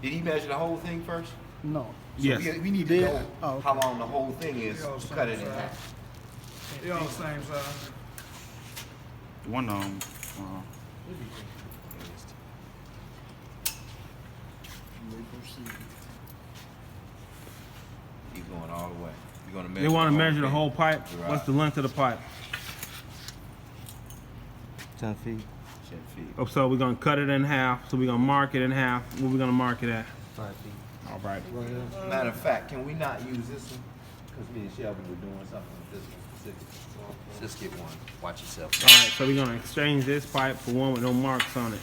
Did he measure the whole thing first? No. So Yes. we need to know okay. how long the whole thing is They all to cut it in same half. They all the same size. One Keep going all the way. You're gonna measure They want to the whole measure the thing. whole pipe. Right. What's the length of the pipe? 10 feet. 10 feet. Oh, so we're gonna cut it in half. So we're gonna mark it in half. What we gonna mark it at? 5 feet. All right. Right here. Matter of fact, can we not use this one? Because me and Shelby were doing something with this one specifically. Just get one. Watch yourself. All right. So we're gonna exchange this pipe for one with no marks on it.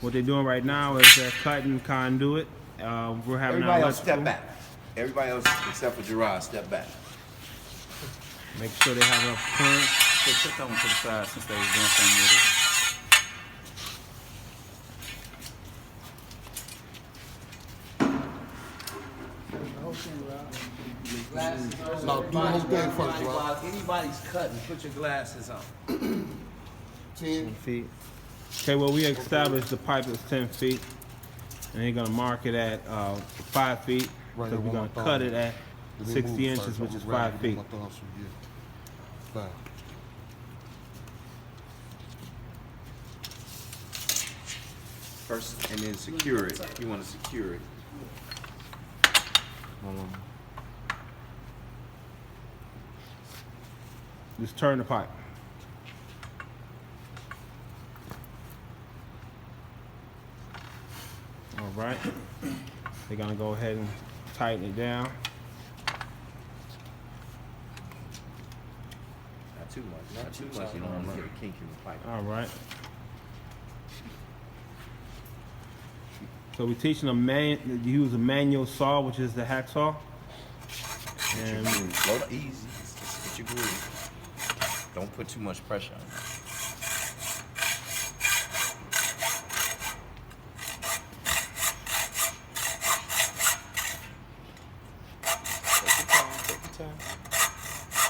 What they're doing right now is they're cutting conduit. We're having Everybody our else step electrical. back. Everybody else except for Gerard, step back. Make sure they have enough clearance. So put that one to the side since they was doing something with No, do the whole thing first, right? While anybody's cutting, put your glasses on. 10. 10 feet. Okay. Well, we established the pipe is 10 feet, and they're gonna mark it at 5 feet. Right, So we're gonna one cut thumb. it at Let me 60 move inches, first. which I'm is gonna 5 grab feet. my thumb, so yeah. 5. First, and then secure it. You want to secure it. Just turn the pipe. All right. They're gonna go ahead and tighten it down. Not too much. Not too much. You don't want to get a kink in the pipe. All right. So we're teaching them to use a manual saw, which is the hacksaw. And Slow down, easy. Just get your groove. Don't put too much pressure on it. Take your time. Take your time.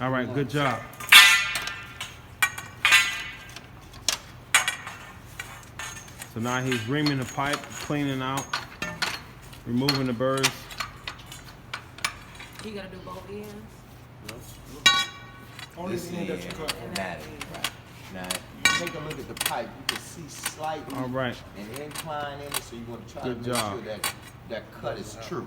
all right, good job. So now he's reaming the pipe, cleaning out, removing the burrs. You gotta do both ends. Only This the end that you end, cut. and that end. Now, you take a look at the pipe. You can see slightly All right. an incline in it, so you want to try Good to make job. sure that that cut is true.